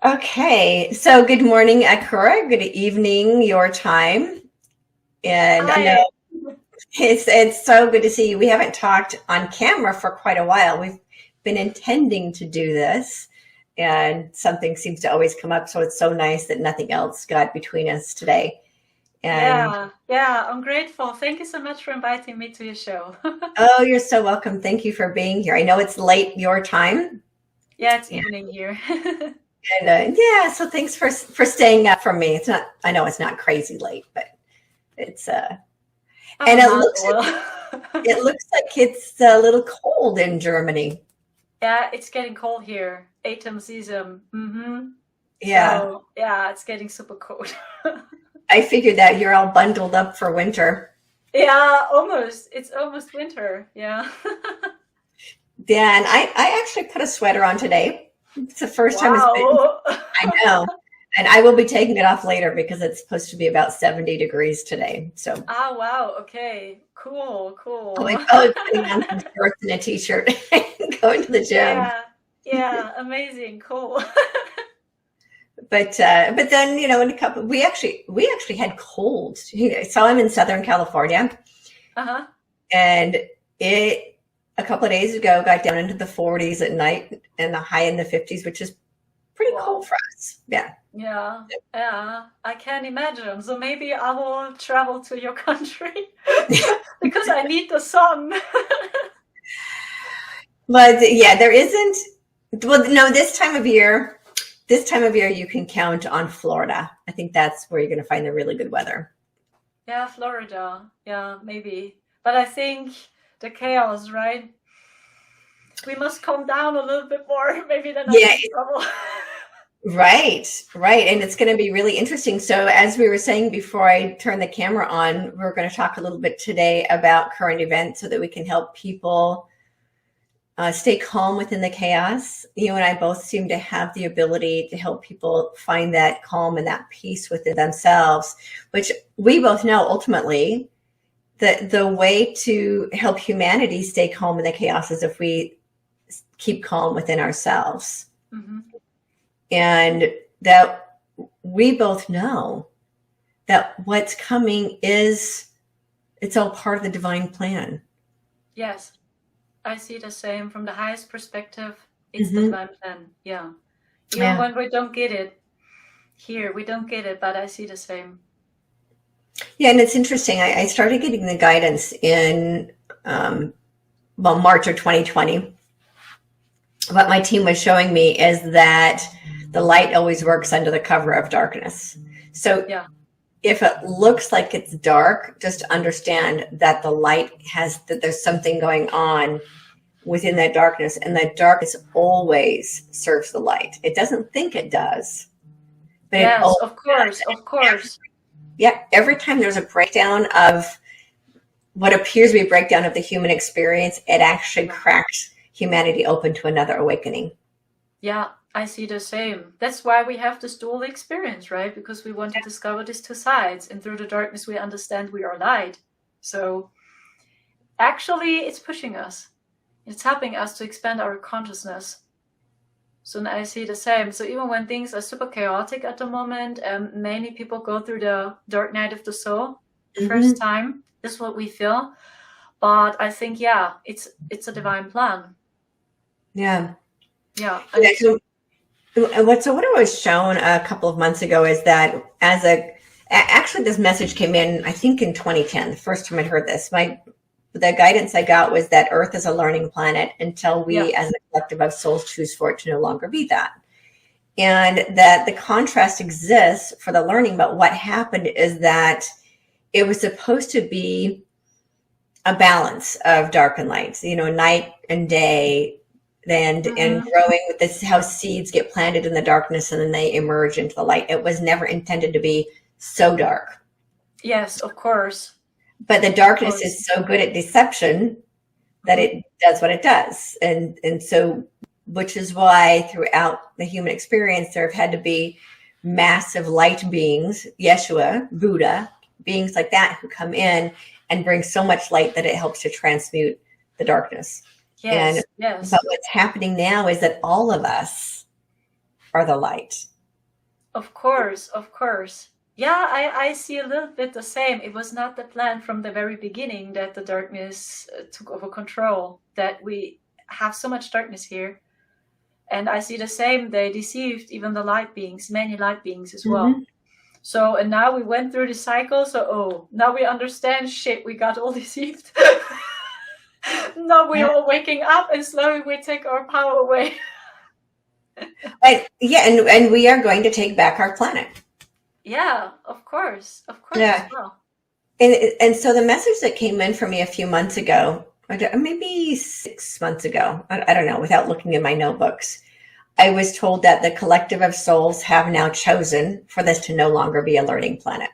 Okay, so good morning, Akura. Good evening, your time. And I Hi. know it's so good to see you. We haven't talked on camera for quite a while. We've been intending to do this, and something seems to always come up. So it's so nice that nothing else got between us today. And Yeah, I'm grateful. Thank you so much for inviting me to your show. oh, you're so welcome. Thank you for being here. I know it's late your time. Yeah, it's evening here. And yeah, so thanks for staying up for me. It's not, I know it's not crazy late, but it's and Oh, not at all. it looks like it's a little cold in Germany. Yeah, it's getting cold here. Autumn season. Yeah, So, yeah, it's getting super cold. I figured that you're all bundled up for winter. Yeah, almost. It's almost winter. Yeah. Yeah, and I actually put a sweater on today. It's the first time it's been, Wow. I know. And I will be taking it off later because it's supposed to be about 70 degrees today. So Ah, wow. Okay. Cool, I'll cool. be putting on some shorts and a t-shirt and going to the gym. Yeah. Yeah, amazing. Cool. But then in a couple we actually had cold. So I'm in Southern California, Uh-huh. and it a couple of days ago got down into the 40s at night and the high in the 50s, which is pretty cold Wow. for us. Yeah. Yeah, yeah, I can imagine. So maybe I will travel to your country because I need the sun. But yeah, there isn't. Well, no, this time of year you can count on Florida. I think that's where you're going to find the really good weather. Yeah, Florida. Yeah, maybe. But I think the chaos, right? We must calm down a little bit more. Maybe then I Yeah, can travel. right, right. And it's going to be really interesting. So, as we were saying before I turn the camera on, we're going to talk a little bit today about current events so that we can help people stay calm within the chaos. You and I both seem to have the ability to help people find that calm and that peace within themselves, which we both know ultimately that the way to help humanity stay calm in the chaos is if we keep calm within ourselves. Hmm. And that we both know that what's coming it's all part of the divine plan. Yes, I see the same. From the highest perspective, it's the Hmm. divine plan. Yeah. Even Yeah. when we don't get it here, we don't get it, but I see the same. Yeah. And it's interesting. I started getting the guidance in, March of 2020. What my team was showing me is that the light always works under the cover of darkness. So Yeah. if it looks like it's dark, just understand that that there's something going on within that darkness, and that darkness always serves the light. It doesn't think it does, but it Yes, always of course, of does. course. Yeah, every time there's a breakdown of what appears to be a breakdown of the human experience, it actually Yeah. cracks humanity open to another awakening. Yeah, I see the same. That's why we have this dual experience, right? Because we want to discover these two sides, and through the darkness, we understand we are light. So actually, it's pushing us, it's helping us to expand our consciousness. So I see the same. So even when things are super chaotic at the moment, many people go through the dark night of the soul the first Hmm. time. This is what we feel. But I think, yeah, it's a divine plan. Yeah. Yeah, Yeah. and so So what I was shown a couple of months ago is that actually this message came in, I think in 2010, the first time I'd heard this. The guidance I got was that Earth is a learning planet until yeah, we as a collective of souls choose for it to no longer be that. And that the contrast exists for the learning, but what happened is that it was supposed to be a balance of dark and light, night and day, and hmm, growing with this, how seeds get planted in the darkness and then they emerge into the light. It was never intended to be so dark, yes, but the of darkness course. is so good at deception that Hmm. it does what it does. And so, which is why throughout the human experience there have had to be massive light beings, Yeshua, Buddha, beings like that, who come in and bring so much light that it helps to transmute the darkness. And Yes, but yes, what's happening now is that all of us are the light. Of course, of course. Yeah, I see a little bit the same. It was not the plan from the very beginning that the darkness took over control, that we have so much darkness here. And I see the same. They deceived even the light beings, many light beings as well. Mm-hmm. So, and now we went through the cycle. So, now we understand, shit, we got all deceived. Now we're all waking up and slowly we take our power away. And we are going to take back our planet. Yeah, of course. Yeah. As well. And so the message that came in for me a few months ago, maybe 6 months ago, I don't know, without looking in my notebooks, I was told that the collective of souls have now chosen for this to no longer be a learning planet.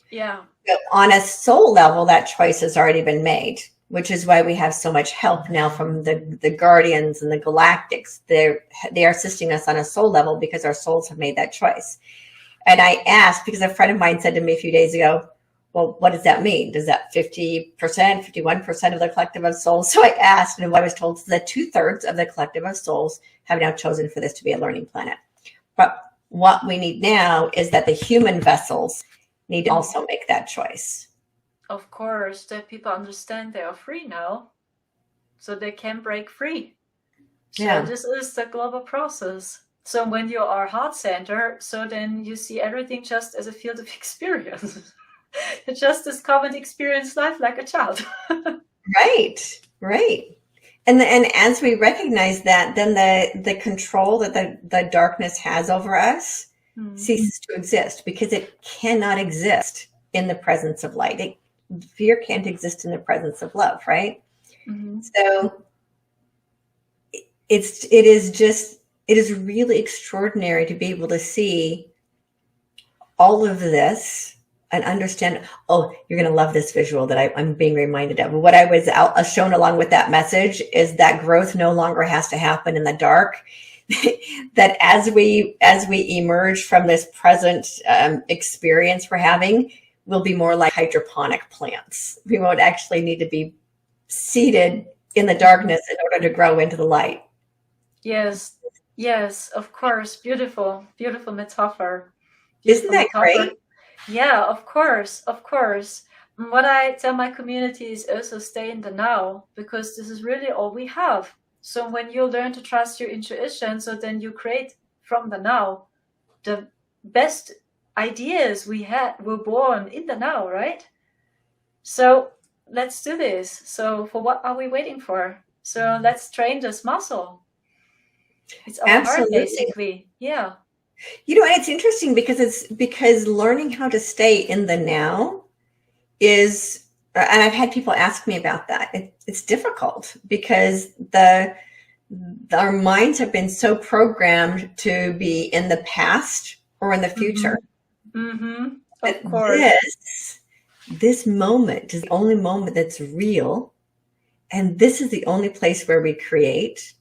Yeah. But on a soul level, that choice has already been made, which is why we have so much help now from the guardians and the galactics. They are assisting us on a soul level because our souls have made that choice. And I asked, because a friend of mine said to me a few days ago, well, what does that mean? Does that 50%, 51% of the collective of souls? So I asked, and what I was told is that 2/3 of the collective of souls have now chosen for this to be a learning planet. But what we need now is that the human vessels need to also make that choice. Of course, that people understand they are free now, so they can break free. So this is the global process. So when you are heart center, so then you see everything just as a field of experience. You just discovered experience life like a child. Right. And as we recognize that, then the control that the darkness has over us ceases to exist, because it cannot exist in the presence of light. Fear can't exist in the presence of love, right? Mm-hmm. So it is really extraordinary to be able to see all of this and understand. Oh, you're going to love this visual that I'm being reminded of. What I was shown along with that message is that growth no longer has to happen in the dark. That as we emerge from this present experience we're having, we'll be more like hydroponic plants. We won't actually need to be seated in the darkness in order to grow into the light. Yes, of course. Beautiful metaphor. Isn't that great? Yeah, of course. What I tell my community is also stay in the now, because this is really all we have. So when you learn to trust your intuition, so then you create from the now. The best ideas we had were born in the now, right? So let's do this. So for what are we waiting for? So let's train this muscle. It's our heart, basically. Yeah. And it's interesting because learning how to stay in the now is, and I've had people ask me about that. It's difficult because our minds have been so programmed to be in the past or in the future. Mm-hmm. Of course. This moment is the only moment that's real, and this is the only place where we create.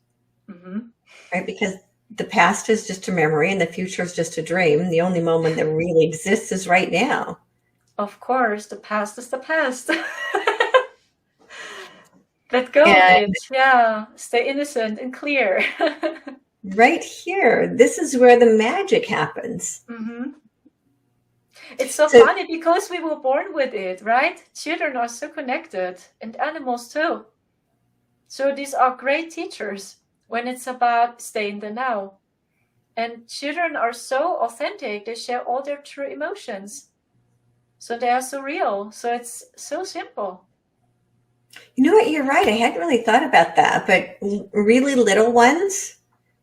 Mm-hmm. Right? Because the past is just a memory and the future is just a dream. The only moment that really exists is right now. Of course, the past is the past. Let go of it. Yeah, stay innocent and clear. Right here. This is where the magic happens. Mm-hmm. It's so funny because we were born with it, right? Children are so connected, and animals too. So these are great teachers when it's about stay in the now. And children are so authentic. They share all their true emotions. So they are so real. So it's so simple. You know what? You're right. I hadn't really thought about that. But really little ones,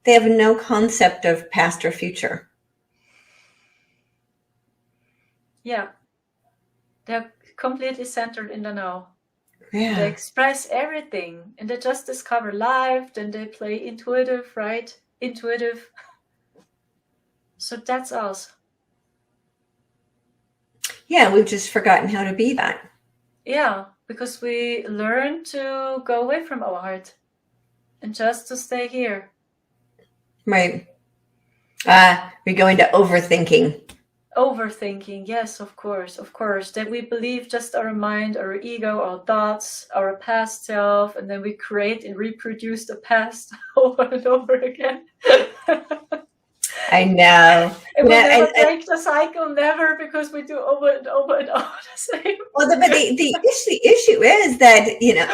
they have no concept of past or future. Yeah. They're completely centered in the now. Yeah. They express everything, and they just discover life. Then they play intuitive, right? Intuitive. So that's us. Yeah, we've just forgotten how to be that. Yeah, because we learn to go away from our heart and just to stay here. Right. We go into overthinking. Overthinking, yes, of course. That we believe just our mind, our ego, our thoughts, our past self, and then we create and reproduce the past over and over again. I know. It will Yeah, never break the cycle, never, because we do over and over and over the same. well, but the issue is that, you know,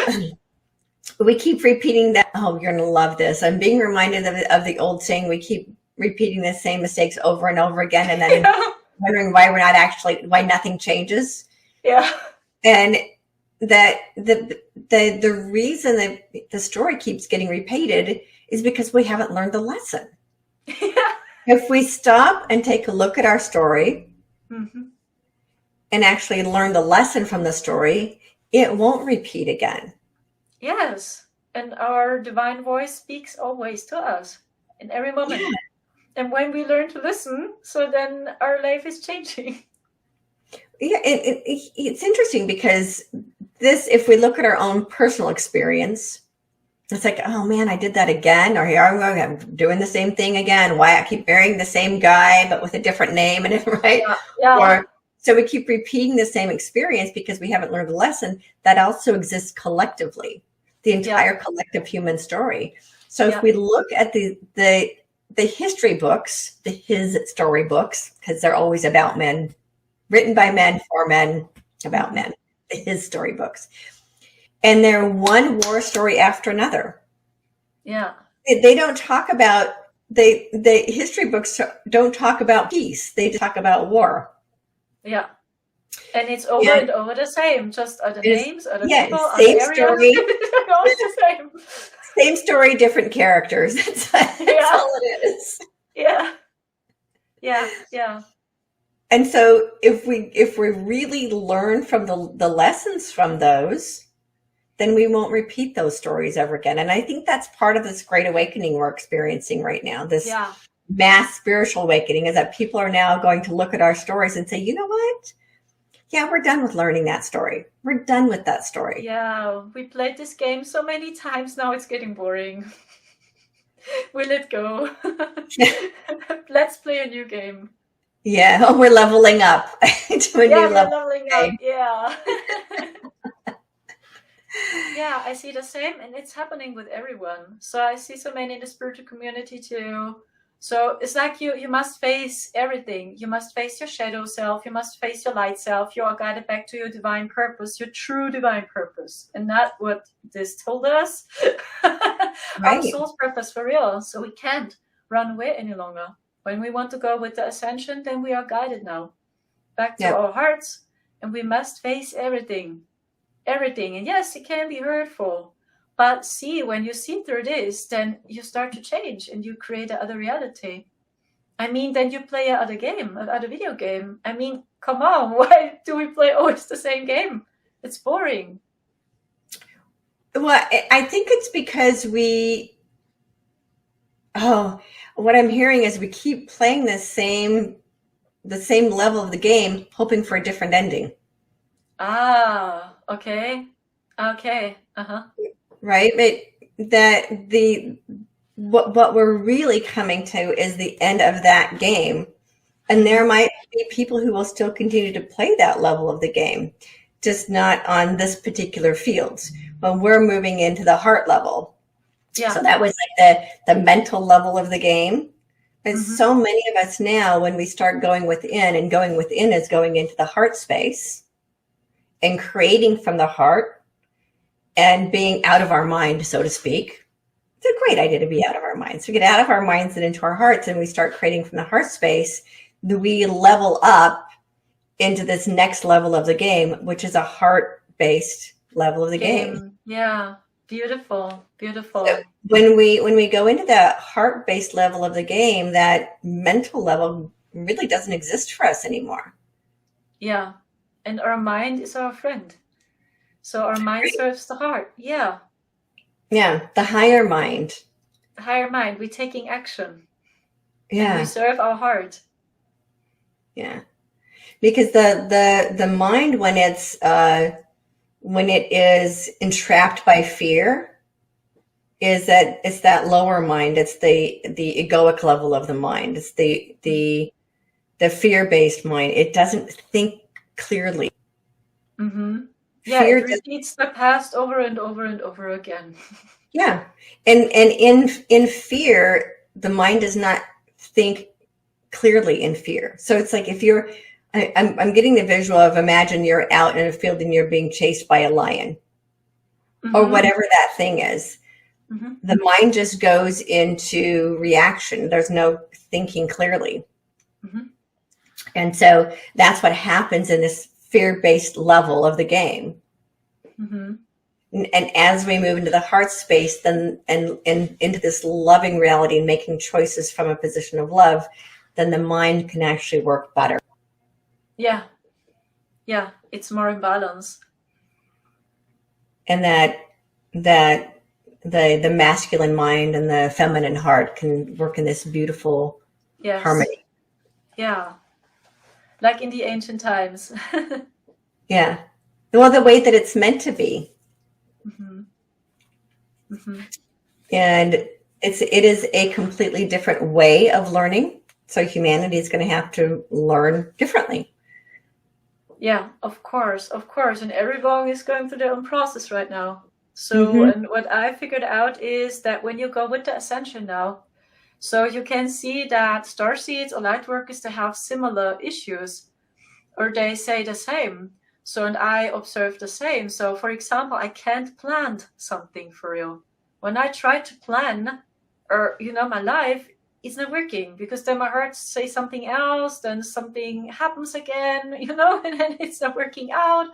we keep repeating that. Oh, you're going to love this. I'm being reminded of the old saying, we keep repeating the same mistakes over and over again, and then Yeah. wondering why nothing changes. Yeah. And that the reason that the story keeps getting repeated is because we haven't learned the lesson. Yeah. If we stop and take a look at our story Mm-hmm. and actually learn the lesson from the story, it won't repeat again. Yes. And our divine voice speaks always to us in every moment. Yeah. And when we learn to listen, so then our life is changing. Yeah, it's interesting because if we look at our own personal experience, it's like, oh man, I did that again, or here I'm doing the same thing again. Why I keep marrying the same guy, but with a different name, and right? Yeah. Or so we keep repeating the same experience because we haven't learned the lesson that also exists collectively, the entire collective human story. So if we look at the history books, his story books, because they're always about men, written by men, for men, about men, his story books. And they're one war story after another. Yeah. They don't talk about, the history books don't talk about peace. They talk about war. Yeah. And it's over and over the same, just other names, other people, same other story. Always the same. Same story, different characters. That's all it is. Yeah. Yeah. Yeah. And so if we really learn from the lessons from those, then we won't repeat those stories ever again. And I think that's part of this great awakening we're experiencing right now. This mass spiritual awakening is that people are now going to look at our stories and say, you know what? Yeah, we're done with learning that story. We're done with that story. Yeah, we played this game so many times. Now it's getting boring. We'll let go. Let's play a new game. Yeah, we're leveling up to a new level. Leveling up. Yeah. Yeah, I see the same, and it's happening with everyone. So I see so many in the spiritual community too. So it's like you must face everything. You must face your shadow self. You must face your light self. You are guided back to your divine purpose, your true divine purpose, and not what this told us. Our soul's purpose for real. So we can't run away any longer. When we want to go with the ascension, then we are guided now back to our hearts, and we must face everything. Everything. And yes, it can be hurtful, but when you see through this, then you start to change and you create another reality. I mean, then you play another game, another video game. I mean, come on, why do we play always the same game? It's boring. Well, I think it's because what I'm hearing is we keep playing the same level of the game, hoping for a different ending. Ah, okay. Uh-huh. Right? But that what we're really coming to is the end of that game. And there might be people who will still continue to play that level of the game, just not on this particular field. When we're moving into the heart level. Yeah. So that was like the mental level of the game. And so many of us now, when we start going within, and going within is going into the heart space and creating from the heart and being out of our mind, so to speak. It's a great idea to be out of our minds. We get out of our minds and into our hearts, and we start creating from the heart space. We level up into this next level of the game, which is a heart-based level of the game. Yeah, beautiful. So when we go into that heart-based level of the game, that mental level really doesn't exist for us anymore. Yeah. And our mind is our friend. So our mind serves the heart. Yeah. Yeah. The higher mind. The higher mind. We're taking action. Yeah. And we serve our heart. Yeah. Because the mind, when it is entrapped by fear, it's that lower mind. It's the egoic level of the mind. It's the fear-based mind. It doesn't think clearly. Mm-hmm. Yeah, it repeats the past over and over and over again. Yeah. And in fear, the mind does not think clearly in fear. So it's like if you're, I'm getting the visual of, imagine you're out in a field and you're being chased by a lion or whatever that thing is. The mind just goes into reaction. There's no thinking clearly. And so that's what happens in this fear-based level of the game. And as we move into the heart space, then and into this loving reality and making choices from a position of love, then the mind can actually work better. Yeah. It's more in balance. And that the masculine mind and the feminine heart can work in this beautiful harmony. Yeah. Like in the ancient times. Yeah. Well, the way that it's meant to be. And it is a completely different way of learning. So humanity is going to have to learn differently. Yeah, of course. And everyone is going through their own process right now. So, and what I figured out is that when you go with the ascension now, so you can see that starseeds or light workers, they have similar issues, or they say the same. So, and I observe the same. So, for example, I can't plan something for real. When I try to plan, or, my life, it's not working, because then my heart says something else, then something happens again, and then it's not working out.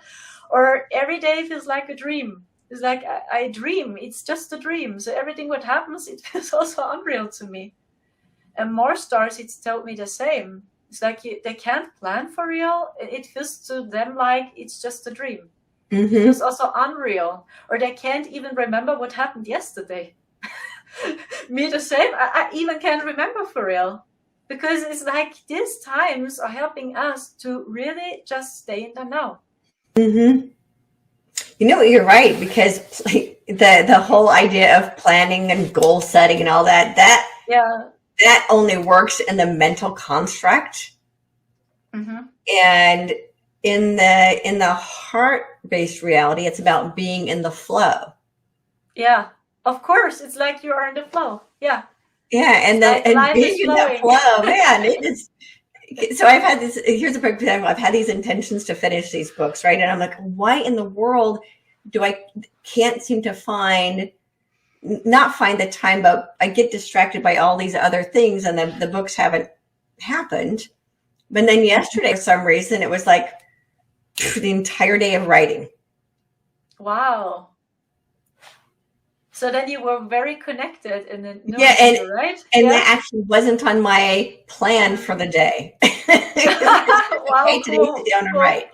Or every day feels like a dream. It's like I dream. It's just a dream. So everything what happens, it feels also unreal to me. And more stars, it's told me the same. It's like they can't plan for real. It feels to them like it's just a dream. It feels also unreal. Or they can't even remember what happened yesterday. Me the same. I even can't remember for real. Because it's like these times are helping us to really just stay in the now. You're right, because the whole idea of planning and goal setting and all that only works in the mental construct. And in the heart-based reality, it's about being in the flow. Yeah, of course. It's like you are in the flow. Yeah, and being in that flow, man. It is. So I've had this. Here's a perfect example. I've had these intentions to finish these books, right? And I'm like, why in the world can't seem to not find the time, but I get distracted by all these other things, and the books haven't happened. But then yesterday, for some reason, it was like the entire day of writing. Wow. So then you were very connected in the right? And that actually wasn't on my plan for the day. Wow, cool. Down and write.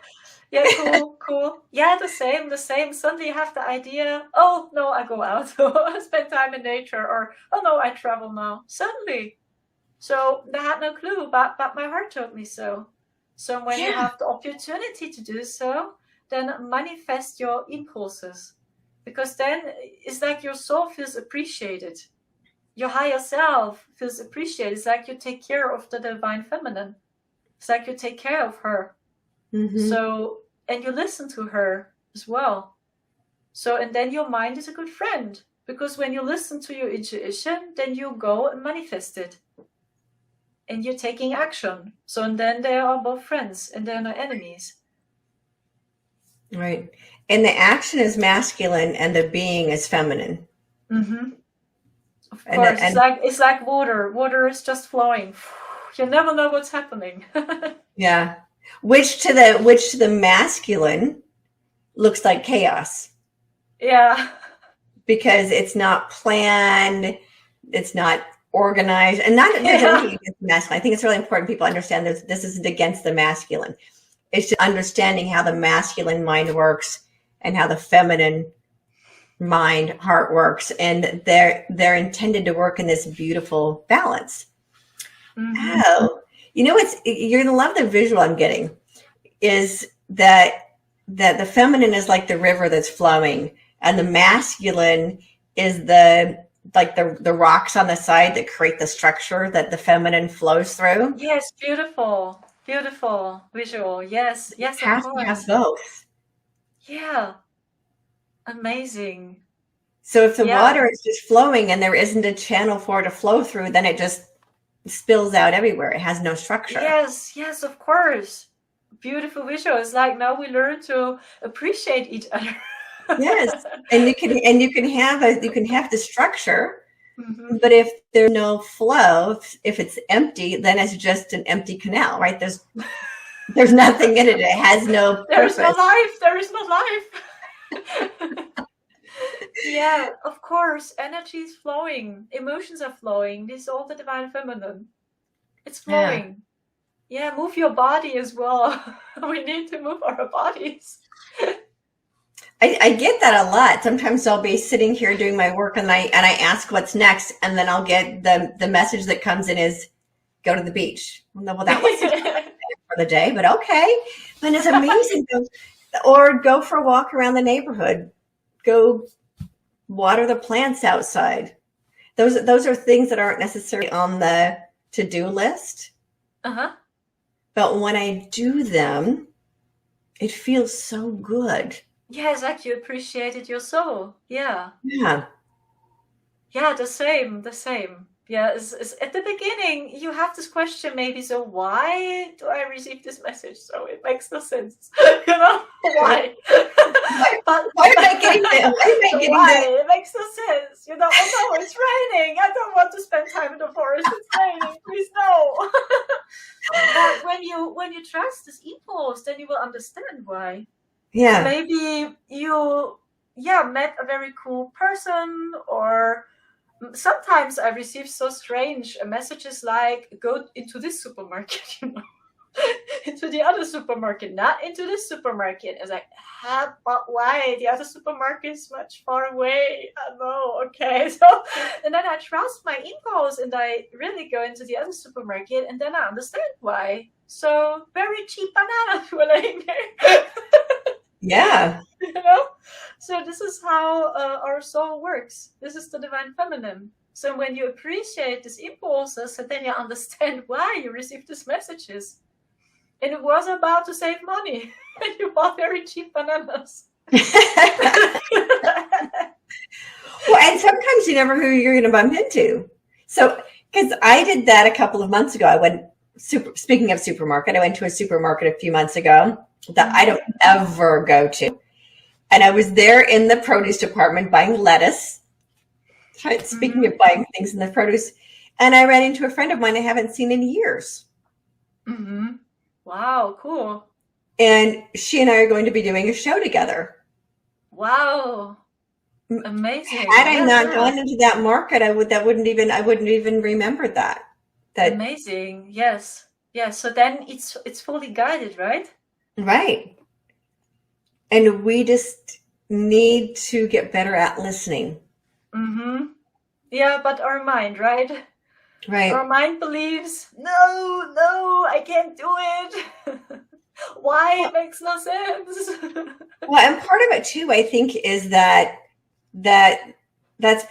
Yeah, cool. Yeah, the same. Suddenly you have the idea, oh no, I go out, I spend time in nature, or oh no, I travel now. Suddenly. So I had no clue, but my heart told me so. So when you have the opportunity to do so, then manifest your impulses. Because then it's like your soul feels appreciated. Your higher self feels appreciated. It's like you take care of the divine feminine. It's like you take care of her. So, and you listen to her as well. So, and then your mind is a good friend. Because when you listen to your intuition, then you go and manifest it. And you're taking action. So, and then they are both friends and they're not enemies. Right. And the action is masculine and the being is feminine. Of course. It's like water. Water is just flowing. You never know what's happening. Yeah. Which to the masculine looks like chaos. Yeah. Because it's not planned, it's not organized, and not anything against the masculine. I think it's really important people understand this isn't against the masculine. It's just understanding how the masculine mind works and how the feminine mind, heart works, and they're intended to work in this beautiful balance. Oh, you're gonna love the visual I'm getting. Is that the feminine is like the river that's flowing, and the masculine is the rocks on the side that create the structure that the feminine flows through. Yes, beautiful visual. Yes, of course. To have both. Yeah, amazing. So if the water is just flowing and there isn't a channel for it to flow through, then it just spills out everywhere. It has no structure. Yes, yes, of course. Beautiful visual. It's like now we learn to appreciate each other. Yes. And you can have the structure, Mm-hmm. but if there's no flow, if it's empty, then it's just an empty canal, right? There's nothing in it. It has no There's no purpose. life. There is no life. Yeah, of course. Energy is flowing. Emotions are flowing. This is all the divine feminine. It's flowing. Yeah, move your body as well. We need to move our bodies. I get that a lot. Sometimes I'll be sitting here doing my work and I ask what's next, and then I'll get the message that comes in is go to the beach. Well, that wasn't for the day, but okay. And it's amazing. Or go for a walk around the neighborhood. Go water the plants outside. Those are things that aren't necessarily on the to-do list. Uh-huh. But when I do them, it feels so good. Yeah, it's like you appreciated your soul. Yeah. Yeah. Yeah, the same. Yeah, it's at the beginning, you have this question maybe, so why do I receive this message? So it makes no sense. Why? Why am I getting that? It makes no sense. Oh no, it's raining. I don't want to spend time in the forest. It's raining. Please no. But when you trust this impulse, then you will understand why. Yeah. Maybe you met a very cool person, or sometimes I receive so strange messages like, go into this supermarket, into the other supermarket, not into this supermarket. It's like, but why? The other supermarket is much far away. I know, okay. So, and then I trust my impulse and I really go into the other supermarket, and then I understand why. So, very cheap bananas were laying there. Yeah. So this is how our soul works. This is the divine feminine. So when you appreciate these impulses, then you understand why you receive these messages. And it was about to save money. And you bought very cheap bananas. Well, and sometimes you never know who you're going to bump into. So, because I did that a couple of months ago. Speaking of supermarket, I went to a supermarket a few months ago that I don't ever go to. And I was there in the produce department buying lettuce. Speaking of buying things in the produce, and I ran into a friend of mine I haven't seen in years. Mm-hmm. Wow, cool. And she and I are going to be doing a show together. Wow. Amazing. Had I not gone into that market, I wouldn't even remember that. Amazing. Yes. Yes. So then it's fully guided, right? Right. And we just need to get better at listening. Mm-hmm. Yeah, but our mind, right? Right. Our mind believes, no, I can't do it. Why? It makes no sense. Well, and part of it too, I think, is that's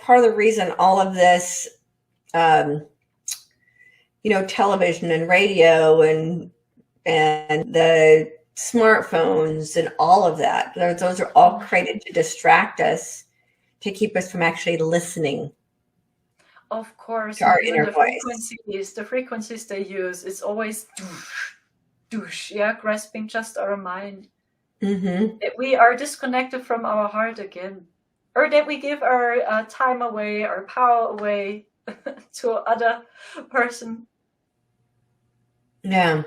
part of the reason all of this, television and radio and the smartphones and all of that. Those are all created to distract us, to keep us from actually listening. Of course, to our inner voice. The frequencies they use, it's always douche, grasping just our mind. Mm-hmm. That we are disconnected from our heart again, or that we give our time away, our power away to other person. Yeah.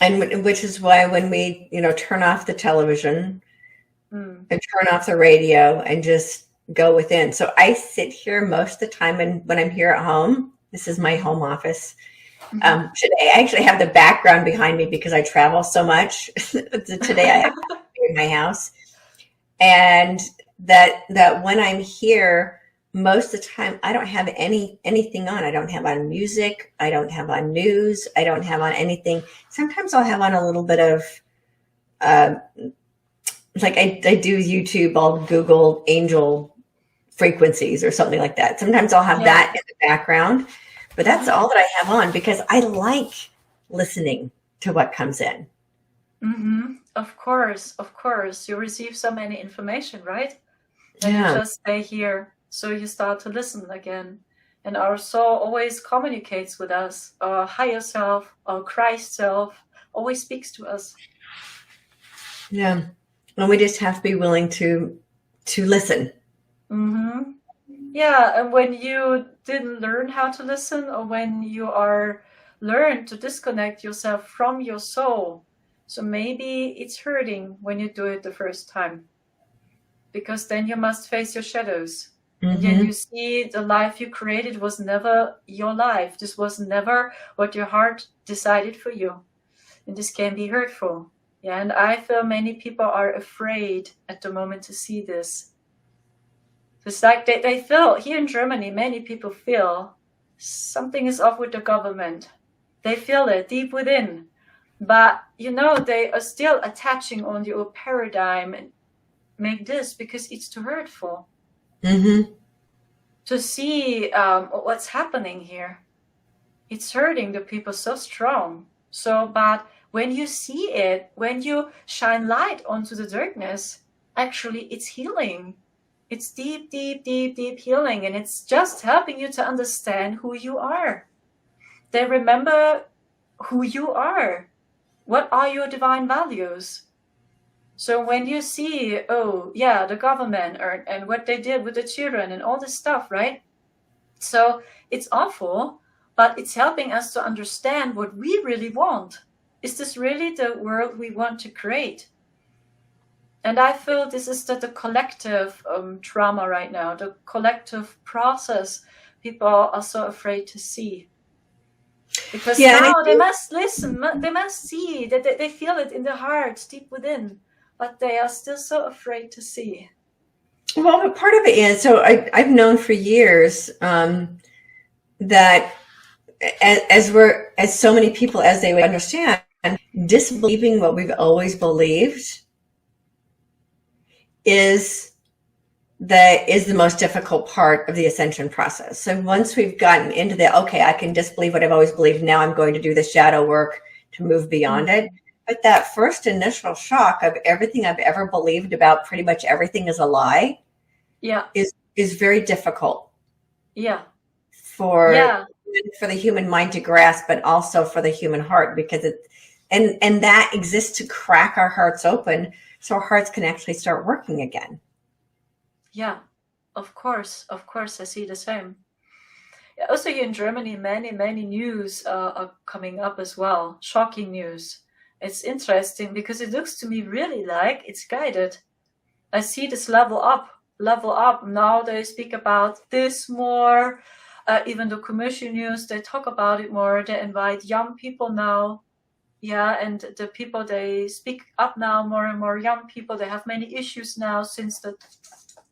And which is why when we, turn off the television and turn off the radio and just go within. So I sit here most of the time, and when I'm here at home, this is my home office. Today I actually have the background behind me because I travel so much. Today I have to be in my house. And that when I'm here, most of the time I don't have anything on. I don't have on music. I don't have on news. I don't have on anything. Sometimes I'll have on a little bit of, like I do YouTube, I'll Google angel frequencies or something like that. Sometimes I'll have that in the background, but that's all that I have on because I like listening to what comes in. Mm-hmm. Of course. You receive so many information, right? And you just stay here. So you start to listen again. And our soul always communicates with us. Our higher self, our Christ self, always speaks to us. Yeah. And we just have to be willing to listen. Mm-hmm. Yeah, and when you didn't learn how to listen, or when you are learned to disconnect yourself from your soul, so maybe it's hurting when you do it the first time, because then you must face your shadows. And then you see the life you created was never your life. This was never what your heart decided for you. And this can be hurtful. Yeah, and I feel many people are afraid at the moment to see this. It's like they feel, here in Germany, many people feel something is off with the government. They feel it deep within. But, they are still attaching on your paradigm and make this because it's too hurtful. Mm-hmm. To see what's happening here. It's hurting the people so strong. But when you see it, when you shine light onto the darkness, actually it's healing. It's deep, deep, deep, deep healing. And it's just helping you to understand who you are. They remember who you are. What are your divine values? So when you see, the government and what they did with the children and all this stuff, right? So it's awful, but it's helping us to understand what we really want. Is this really the world we want to create? And I feel this is the collective trauma right now, the collective process people are so afraid to see. Because now they must listen, they must see, that they feel it in their hearts, deep within. But they are still so afraid to see. Well, but part of it is, so I've known for years that as so many people, as they would understand, disbelieving what we've always believed is the most difficult part of the ascension process. So once we've gotten into I can disbelieve what I've always believed. Now I'm going to do the shadow work to move beyond it. But that first initial shock of everything I've ever believed about pretty much everything is a lie, is very difficult. Yeah. For the human mind to grasp, but also for the human heart, because and that exists to crack our hearts open so our hearts can actually start working again. Yeah, of course, I see the same. Also here in Germany, many, many news are coming up as well, shocking news. It's interesting because it looks to me really like it's guided. I see this level up. Now they speak about this more. Even the commercial news, they talk about it more. They invite young people now. Yeah, and the people, they speak up now, more and more young people. They have many issues now since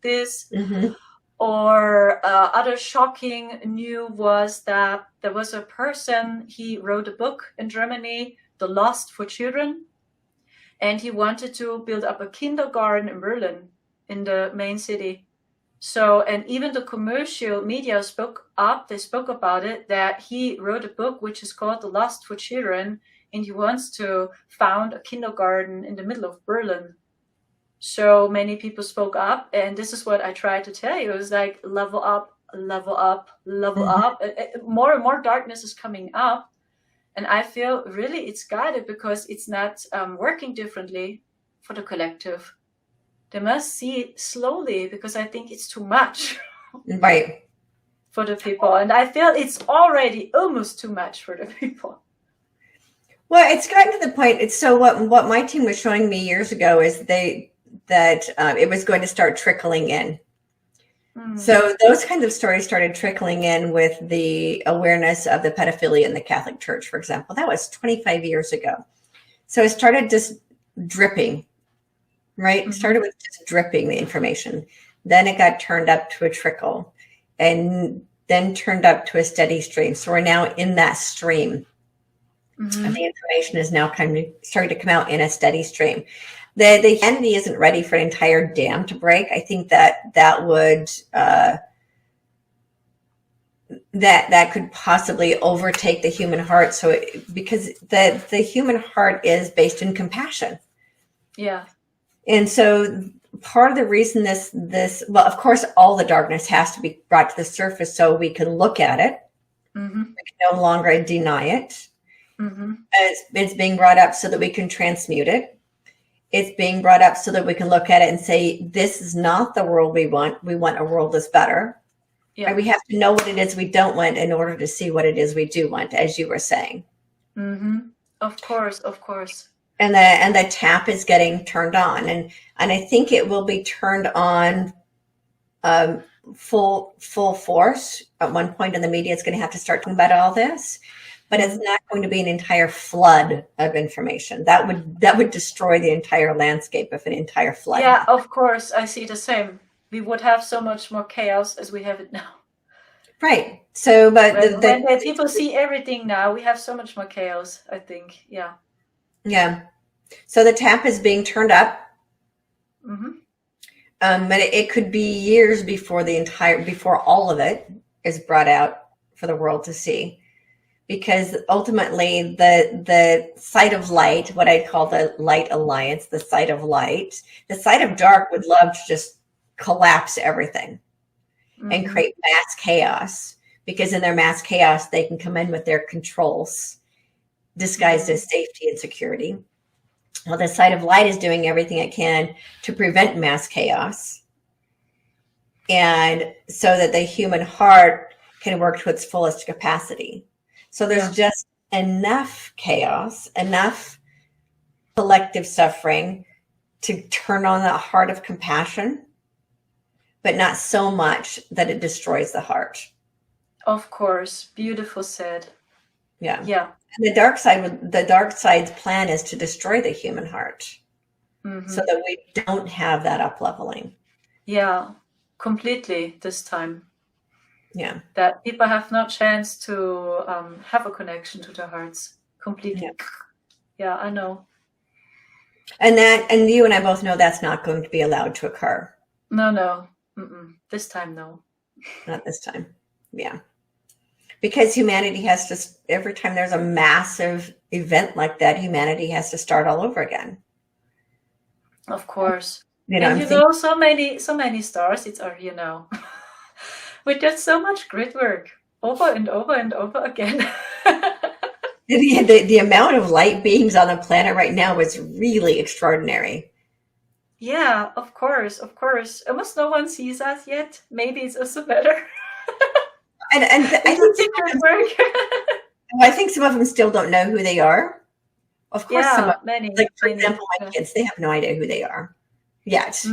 this. Mm-hmm. Or other shocking news was that there was a person, he wrote a book in Germany, The Lost for Children, and he wanted to build up a kindergarten in Berlin, in the main city. So, and even the commercial media spoke up, they spoke about it, that he wrote a book which is called The Lost for Children, and he wants to found a kindergarten in the middle of Berlin. So many people spoke up, and this is what I tried to tell you. It was like level up, more and more darkness is coming up. And I feel really it's guided because it's not working differently for the collective. They must see it slowly because I think it's too much. Right. For the people. And I feel it's already almost too much for the people. Well, it's gotten to the point. It's so what my team was showing me years ago is that it was going to start trickling in. So those kinds of stories started trickling in with the awareness of the pedophilia in the Catholic Church, for example. That was 25 years ago. So it started just dripping, right? It started with just dripping the information. Then it got turned up to a trickle and then turned up to a steady stream. So we're now in that stream. And the information is now kind of starting to come out in a steady stream. The humanity isn't ready for an entire dam to break. I think that would that could possibly overtake the human heart. So because the human heart is based in compassion. Yeah. And so part of the reason this well, of course, all the darkness has to be brought to the surface so we can look at it. Mm-hmm. We can no longer deny it. Mm-hmm. It's being brought up so that we can transmute it. It's being brought up so that we can look at it and say, this is not the world we want. We want a world that's better. Yeah. And we have to know what it is we don't want in order to see what it is we do want, as you were saying. Mm-hmm. Of course, of course. And the tap is getting turned on, and I think it will be turned on full force at one point. In the media is going to have to start talking about all this, but it's not going to be an entire flood of information. That would destroy the entire landscape if an entire flood. Yeah, of course, I see the same. We would have so much more chaos as we have it now. Right. So, but when people see everything now, we have so much more chaos, I think. Yeah. Yeah. So the tap is being turned up. Mm-hmm. But it could be years before before all of it is brought out for the world to see. Because ultimately the side of light, what I call the light alliance, the side of light, the side of dark would love to just collapse everything and create mass chaos, because in their mass chaos, they can come in with their controls disguised as safety and security. Well, the side of light is doing everything it can to prevent mass chaos, and so that the human heart can work to its fullest capacity. So there's just enough chaos, enough collective suffering to turn on the heart of compassion, but not so much that it destroys the heart. Of course. Beautiful said. Yeah. Yeah. And the dark side's plan is to destroy the human heart, so that we don't have that up leveling. Yeah, completely this time. Yeah. That people have no chance to have a connection to their hearts completely. Yeah, I know. And you and I both know that's not going to be allowed to occur. No. This time, no. Not this time. Yeah. Because humanity has to, every time there's a massive event like that, humanity has to start all over again. Of course. You know, and so many stars it's are, with just so much grit work over and over and over again. The amount of light beings on the planet right now is really extraordinary. Yeah, of course. Almost no one sees us yet. Maybe it's also better. And I think some of them still don't know who they are. Of course, many. Like, for example, my kids, they have no idea who they are yet.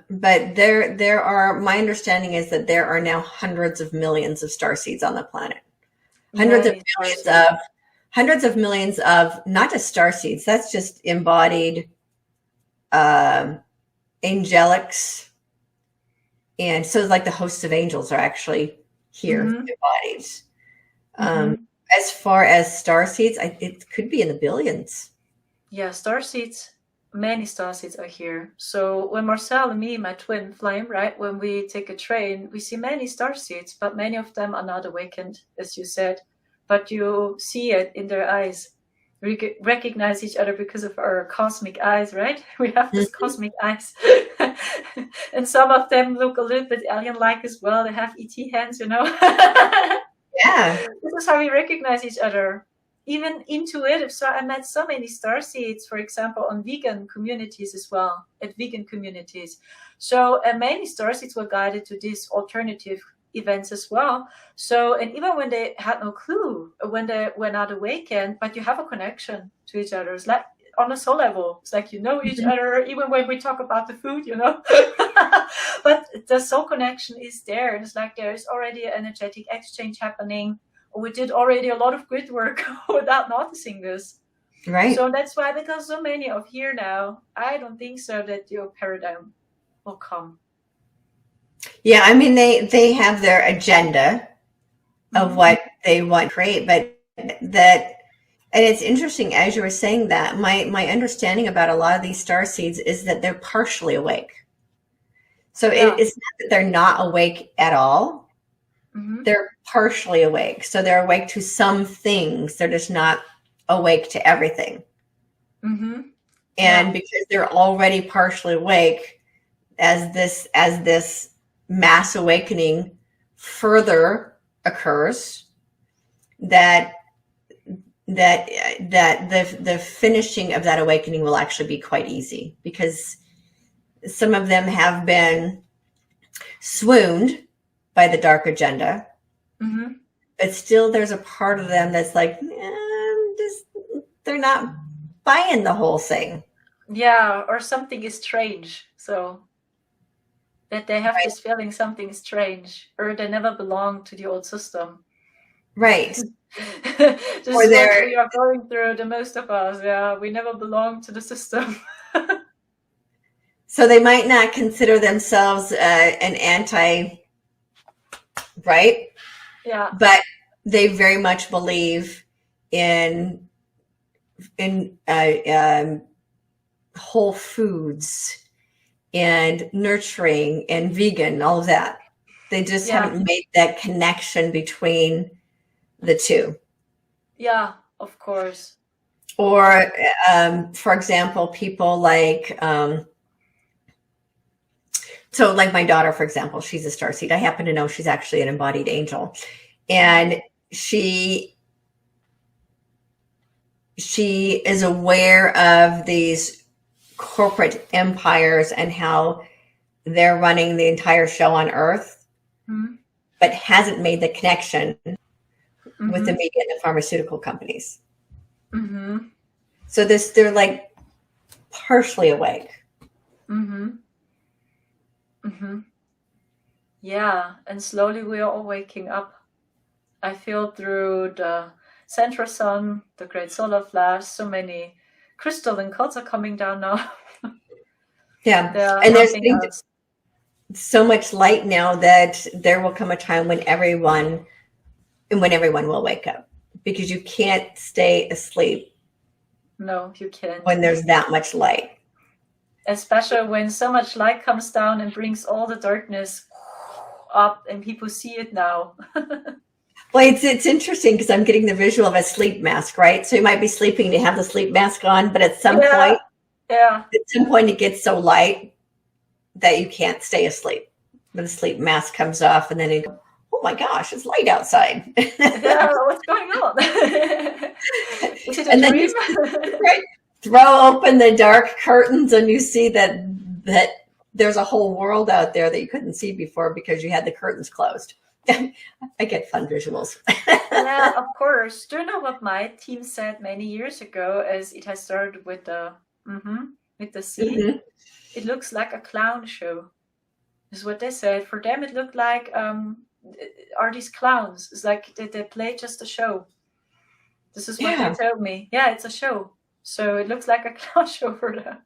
But there are, my understanding is that there are now hundreds of millions of starseeds on the planet. Hundreds of millions of not just starseeds, that's just embodied angelics. And so like the hosts of angels are actually here embodied. As far as starseeds, it could be in the billions. Yeah, starseeds, many starseeds are here. So when Marcel and me, my twin flame, right, when we take a train, we see many starseeds, but many of them are not awakened, as you said. But you see it in their eyes. We recognize each other because of our cosmic eyes, right? We have these cosmic eyes. And some of them look a little bit alien-like as well. They have ET hands, Yeah. This is how we recognize each other. Even intuitive. So I met so many starseeds, for example, on vegan communities as well, at vegan communities. So many starseeds were guided to these alternative events as well. So, and even when they had no clue, when they were not awakened, but you have a connection to each other. It's like on a soul level. It's like you know each other, even when we talk about the food, But the soul connection is there. It's like there is already an energetic exchange happening. We did already a lot of good work without noticing this. Right. So that's why, because so many are here now, I don't think so that your paradigm will come. Yeah, I mean, they have their agenda of what they want to create, but and it's interesting, as you were saying that, my understanding about a lot of these starseeds is that they're partially awake. So it's not that they're not awake at all. They're partially awake. So they're awake to some things. They're just not awake to everything. And because they're already partially awake, as this mass awakening further occurs, that the finishing of that awakening will actually be quite easy, because some of them have been swooned by the dark agenda, but still there's a part of them that's like, they're not buying the whole thing. Yeah, or something is strange. So that they have this feeling something is strange, or they never belong to the old system. Right. This is what we are going through, the most of us. Yeah, we never belong to the system. So they might not consider themselves an anti, right? Yeah. But they very much believe in whole foods and nurturing and vegan, all of that. They just haven't made that connection between the two. Yeah, of course. Or, for example, people like, so like my daughter, for example, she's a starseed. I happen to know she's actually an embodied angel. And she is aware of these corporate empires and how they're running the entire show on Earth, but hasn't made the connection with the media and the pharmaceutical companies. So they're like partially awake. Yeah, and slowly we are all waking up. I feel through the central sun, the great solar flash, so many crystalline codes are coming down now. Yeah, and there's so much light now that there will come a time when everyone will wake up, because you can't stay asleep. No, you can't. When there's that much light. Especially when so much light comes down and brings all the darkness up, and people see it now. Well, it's interesting, because I'm getting the visual of a sleep mask, right? So you might be sleeping to have the sleep mask on, but at some point, it gets so light that you can't stay asleep. When the sleep mask comes off, and then you go, oh my gosh, it's light outside. Yeah, what's going on? Is it a dream? Then throw open the dark curtains, and you see that there's a whole world out there that you couldn't see before because you had the curtains closed. I get fun visuals. Yeah, of course. Do you know what my team said many years ago, as it has started with the scene? It looks like a clown show. Is what they said. For them, it looked like are these clowns? It's like they play just a show. This is what they told me. Yeah, it's a show. So it looks like a clown show for them.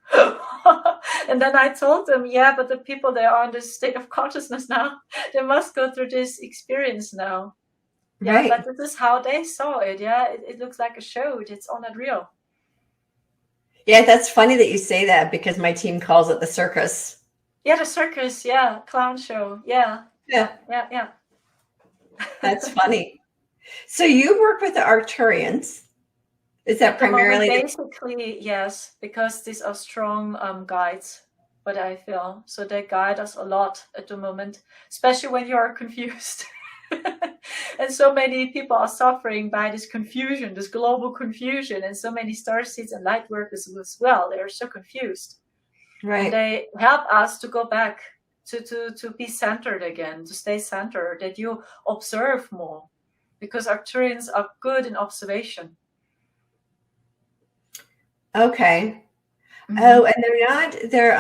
And then I told them, yeah, but the people, they are in this state of consciousness now. They must go through this experience now. Yeah, but this is how they saw it. Yeah, it looks like a show. It's all not real. Yeah, that's funny that you say that, because my team calls it the circus. Yeah, the circus. Yeah, clown show. Yeah. That's funny. So you work with the Arcturians. Is that primarily? Basically, yes, because these are strong guides, what I feel. So they guide us a lot at the moment, especially when you are confused. And so many people are suffering by this confusion, this global confusion, and so many starseeds and light workers as well. They are so confused. Right. And they help us to go back to be centered again, to stay centered, that you observe more, because Arcturians are good in observation. Okay. Oh, and they're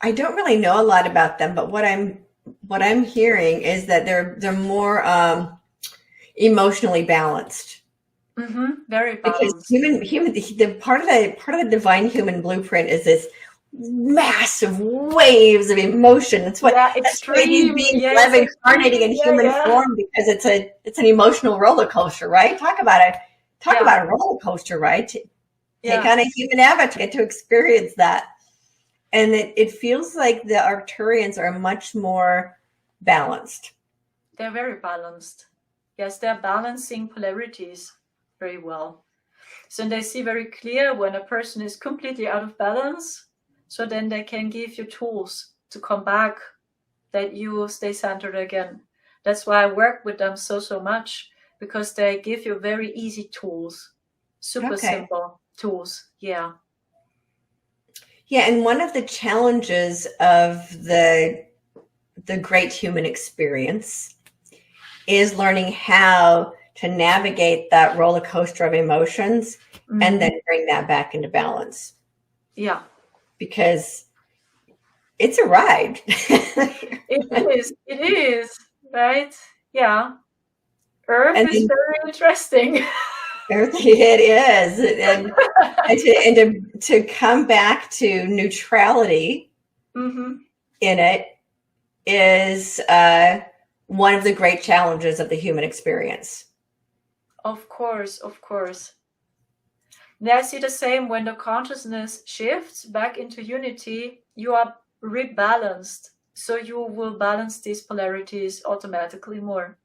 I don't really know a lot about them, but what I'm hearing is that they're more emotionally balanced. Very balanced. Because the part of the divine human blueprint is this massive waves of emotion. That's what extreme being incarnating in human form, because it's an emotional roller coaster, right? Talk about a roller coaster, right? Take on a human avatar, get to experience that. And it feels like the Arcturians are much more balanced. They're very balanced. Yes, they're balancing polarities very well. So they see very clear when a person is completely out of balance. So then they can give you tools to come back, that you stay centered again. That's why I work with them so much, because they give you very easy tools, super simple tools. Yeah. Yeah, and one of the challenges of the great human experience is learning how to navigate that roller coaster of emotions and then bring that back into balance. Yeah. Because it's a ride. It is, right? Yeah. Earth is very interesting. It is. And to come back to neutrality in it is one of the great challenges of the human experience. Of course, of course. And I see the same when the consciousness shifts back into unity, you are rebalanced. So you will balance these polarities automatically more.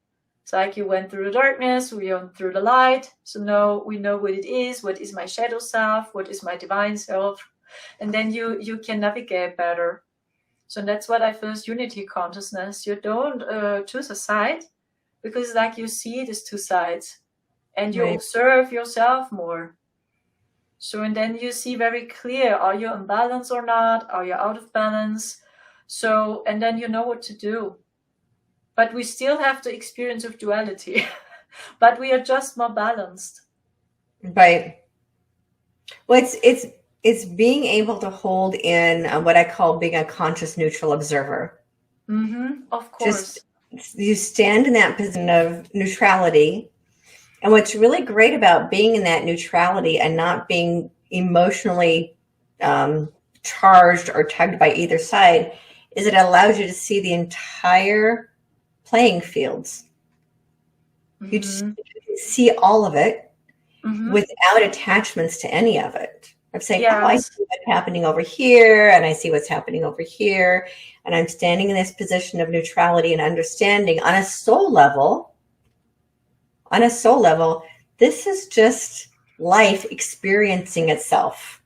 It's like you went through the darkness, we went through the light. So now we know what it is. What is my shadow self? What is my divine self? And then you can navigate better. So that's what I feel is unity consciousness. You don't choose a side, because like you see these two sides and you observe yourself more. So, and then you see very clear, are you in balance or not? Are you out of balance? So, and then you know what to do. But we still have the experience of duality, but we are just more balanced. Right. Well, it's being able to hold in what I call being a conscious neutral observer. Of course. You stand in that position of neutrality. And what's really great about being in that neutrality and not being emotionally charged or tugged by either side is it allows you to see the entire playing fields. You just see all of it without attachments to any of it. I'm saying, oh, I see what's happening over here, and I see what's happening over here, and I'm standing in this position of neutrality and understanding on a soul level. On a soul level, this is just life experiencing itself.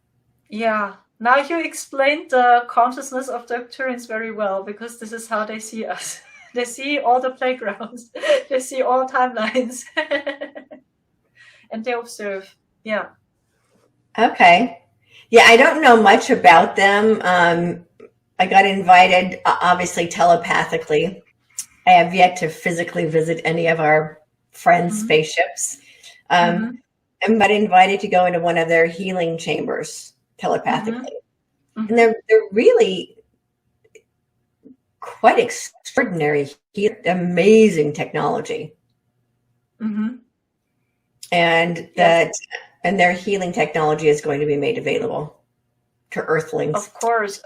Yeah. Now you explained the consciousness of the Arcturians very well, because this is how they see us. They see all the playgrounds. They see all timelines. And they observe. Yeah. Okay. Yeah, I don't know much about them. I got invited, obviously telepathically. I have yet to physically visit any of our friends' spaceships. But invited to go into one of their healing chambers telepathically. And they're really quite extraordinary, amazing technology. And and their healing technology is going to be made available to Earthlings. Of course.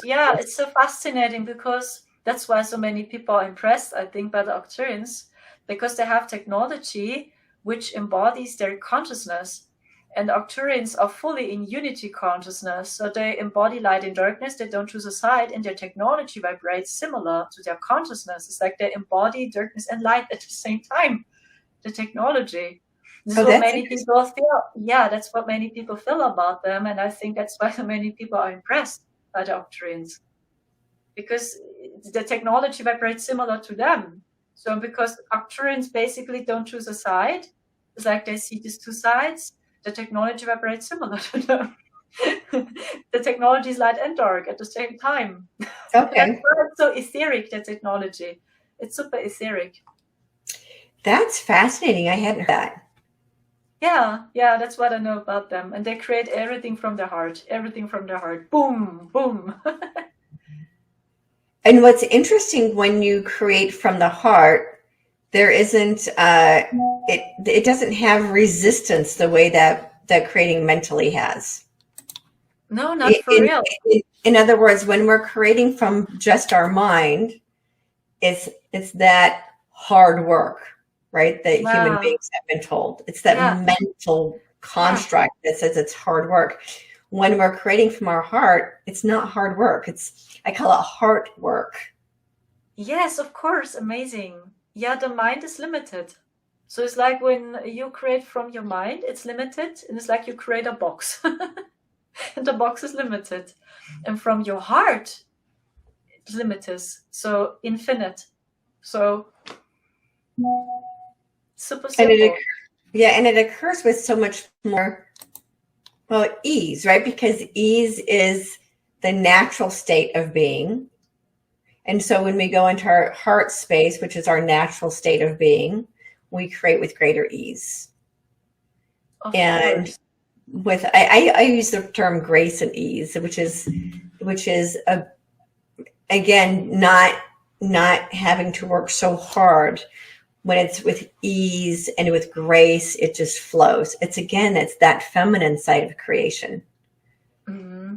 Yeah, it's so fascinating, because that's why so many people are impressed, I think, by the Arcturians, because they have technology which embodies their consciousness. And Arcturians are fully in unity consciousness. So they embody light and darkness. They don't choose a side, and their technology vibrates similar to their consciousness. It's like they embody darkness and light at the same time, the technology. This is what many people feel. Yeah, that's what many people feel about them. And I think that's why so many people are impressed by the Arcturians, because the technology vibrates similar to them. So because Arcturians basically don't choose a side, it's like they see these two sides, the technology vibrates similar to them. The technology is light and dark at the same time. Okay. That's why it's so etheric, the technology. It's super etheric. That's fascinating. I hadn't heard that. Yeah, that's what I know about them. And they create everything from their heart. Boom, boom. And what's interesting, when you create from the heart, there isn't, it doesn't have resistance the way that creating mentally has. No, not for real. In other words, when we're creating from just our mind, it's that hard work, right? That human beings have been told. It's that mental construct that says it's hard work. When we're creating from our heart, it's not hard work. I call it heart work. Yes, of course. Amazing. Yeah, the mind is limited. So it's like when you create from your mind, it's limited, and it's like you create a box. And the box is limited. And from your heart, it's limited. So infinite. So super simple. And it occurs with so much more, well, ease, right? Because ease is the natural state of being. And so when we go into our heart space, which is our natural state of being, we create with greater ease. Of course. With I use the term grace and ease, which is again not having to work so hard. When it's with ease and with grace, it just flows. It's that feminine side of creation. Mm-hmm.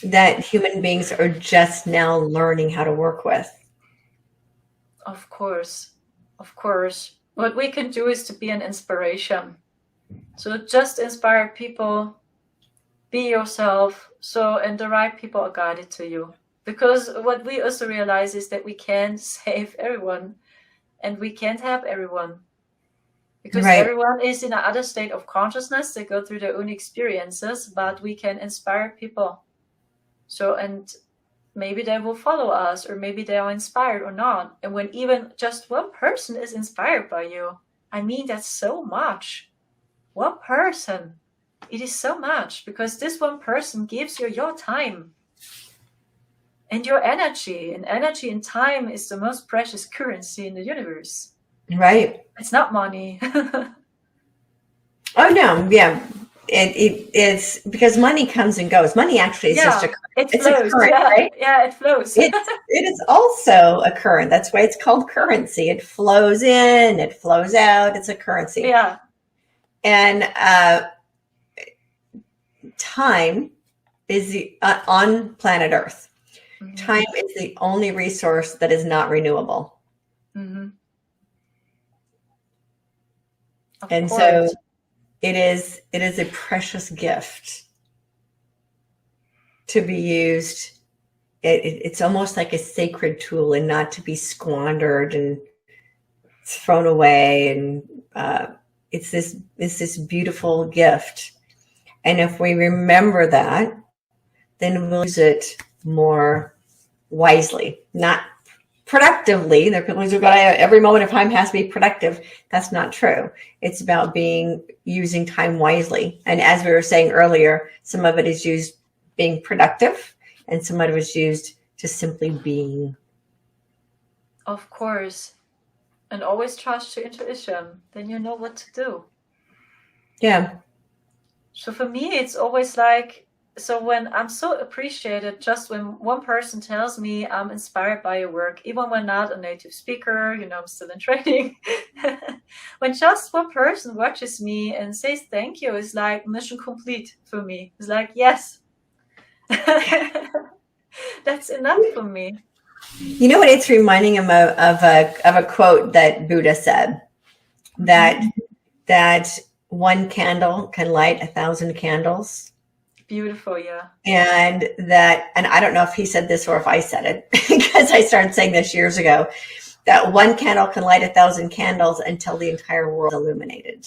That human beings are just now learning how to work with. Of course. What we can do is to be an inspiration. So just inspire people, be yourself, and the right people are guided to you. Because what we also realize is that we can't save everyone, and we can't help everyone. Because everyone is in another state of consciousness. They go through their own experiences, but we can inspire people. And maybe they will follow us, or maybe they are inspired or not. And when even just one person is inspired by you, I mean, that's so much. One person, it is so much, because this one person gives you your time and your energy. And energy and time is the most precious currency in the universe. Right. It's not money. Oh, no. Yeah. It's because money comes and goes. Money actually is just a current. It flows. Right? Yeah, it flows. It is also a current. That's why it's called currency. It flows in, it flows out. It's a currency. Yeah. And time is on planet Earth. Mm-hmm. Time is the only resource that is not renewable. Mm-hmm. And so it is a precious gift to be used. It's almost like a sacred tool, and not to be squandered and thrown away. And it's this beautiful gift. And if we remember that, then we'll use it more wisely, not productively. There are people who go, every moment of time has to be productive. That's not true. It's about using time wisely. And as we were saying earlier, some of it is used being productive, and some of it is used just simply being. Of course. And always trust your intuition. Then you know what to do. Yeah. So for me, it's always like, so when I'm so appreciated, just when one person tells me I'm inspired by your work, even when not a native speaker, I'm still in training. When just one person watches me and says thank you, it's like mission complete for me. It's like, yes, that's enough for me. You know what? It's reminding him of a quote that Buddha said, that one candle can light 1,000 candles. Beautiful, yeah. And I don't know if he said this or if I said it, because I started saying this years ago, that one candle can light 1,000 candles until the entire world is illuminated.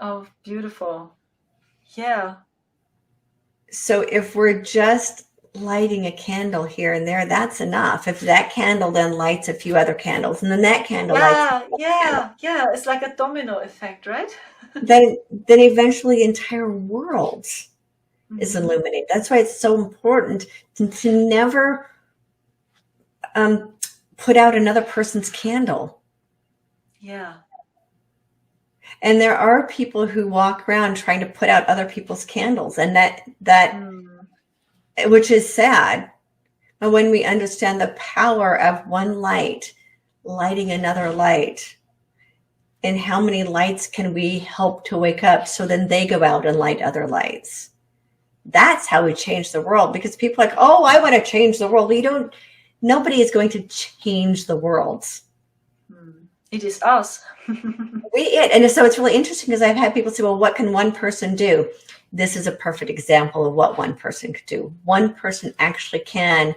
Oh, beautiful. Yeah. So if we're just lighting a candle here and there, that's enough. If that candle then lights a few other candles, and then that candle lights. Yeah. It's like a domino effect, right? then eventually the entire world is illuminated. That's why it's so important to never put out another person's candle. Yeah. And there are people who walk around trying to put out other people's candles, and that which is sad. But when we understand the power of one light lighting another light, and how many lights can we help to wake up, so then they go out and light other lights. That's how we change the world. Because people are like, oh, I want to change the world. Nobody is going to change the world. It is us. And so it's really interesting, because I've had people say, well, what can one person do? This is a perfect example of what one person could do. One person actually can